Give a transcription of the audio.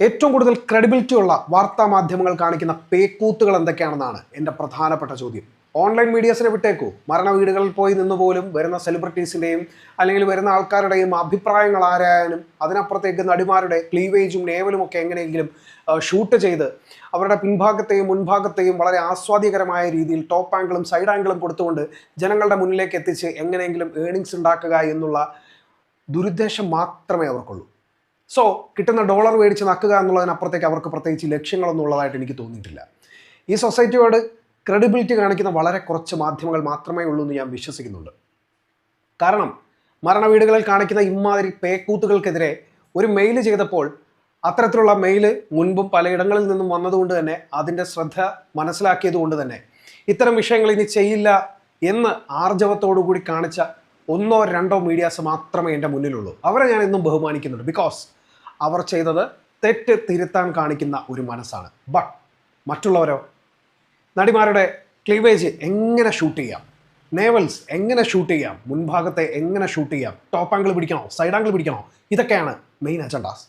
ഏറ്റവും കൂടുതൽ ക്രെഡിബിലിറ്റി ഉള്ള വാർത്താ മാധ്യമങ്ങൾ കാണിക്കുന്ന പേക്കൂത്തുകൾ എന്തൊക്കെയാണെന്നാണ് എൻ്റെ പ്രധാനപ്പെട്ട ചോദ്യം. ഓൺലൈൻ മീഡിയസിനെ വിട്ടേക്കൂ, മരണ വീടുകളിൽ പോയി നിന്ന് പോലും വരുന്ന സെലിബ്രിറ്റീസിൻ്റെയും അല്ലെങ്കിൽ വരുന്ന ആൾക്കാരുടെയും അഭിപ്രായങ്ങൾ ആരായാനും അതിനപ്പുറത്തേക്ക് നടിമാരുടെ ക്ലീവേജും നേവലും ഒക്കെ എങ്ങനെയെങ്കിലും ഷൂട്ട് ചെയ്ത് അവരുടെ പിൻഭാഗത്തെയും മുൻഭാഗത്തെയും വളരെ ആസ്വാദ്യകരമായ രീതിയിൽ ടോപ്പ് ആംഗിളും സൈഡ് ആംഗിളും കൊടുത്തുകൊണ്ട് ജനങ്ങളുടെ മുന്നിലേക്ക് എത്തിച്ച് എങ്ങനെയെങ്കിലും ഏണിങ്സ് ഉണ്ടാക്കുക എന്നുള്ള ദുരുദ്ദേശം മാത്രമേ അവർക്കുള്ളൂ. സോ കിട്ടുന്ന ഡോളർ മേടിച്ച് നക്കുക എന്നുള്ളതിനപ്പുറത്തേക്ക് അവർക്ക് പ്രത്യേകിച്ച് ലക്ഷ്യങ്ങളൊന്നും ഉള്ളതായിട്ട് എനിക്ക് തോന്നിയിട്ടില്ല. ഈ സൊസൈറ്റിയോട് ക്രെഡിബിലിറ്റി കാണിക്കുന്ന വളരെ കുറച്ച് മാധ്യമങ്ങൾ മാത്രമേ ഉള്ളൂ എന്ന് ഞാൻ വിശ്വസിക്കുന്നുണ്ട്. കാരണം മരണവീടുകളിൽ കാണിക്കുന്ന ഇമാതിരി പേക്കൂത്തുകൾക്കെതിരെ ഒരു മെയിൽ ചെയ്തപ്പോൾ അത്തരത്തിലുള്ള മെയിൽ മുൻപും പലയിടങ്ങളിൽ നിന്നും വന്നതുകൊണ്ട് തന്നെ അതിൻ്റെ ശ്രദ്ധ മനസ്സിലാക്കിയത് കൊണ്ട് തന്നെ ഇത്തരം വിഷയങ്ങൾ ഇനി ചെയ്യില്ല എന്ന് ആർജവത്തോടു കൂടി കാണിച്ച ഒന്നോ രണ്ടോ മീഡിയാസ് മാത്രമേ എൻ്റെ മുന്നിലുള്ളൂ. അവരെ ഞാൻ എന്നും ബഹുമാനിക്കുന്നുണ്ട്. ബിക്കോസ് അവർ ചെയ്തത് തെറ്റ് തിരുത്താൻ കാണിക്കുന്ന ഒരു മനസ്സാണ്. ബട്ട് മറ്റുള്ളവരോ? നടിമാരുടെ ക്ലീവേജ് എങ്ങനെ ഷൂട്ട് ചെയ്യാം, നേവൽസ് എങ്ങനെ ഷൂട്ട് ചെയ്യാം, മുൻഭാഗത്തെ എങ്ങനെ ഷൂട്ട് ചെയ്യാം, ടോപ്പ് ആംഗിൾ പിടിക്കണോ, സൈഡ് ആംഗിൾ പിടിക്കണോ, ഇതൊക്കെയാണ് മെയിൻ അജണ്ടാസ്.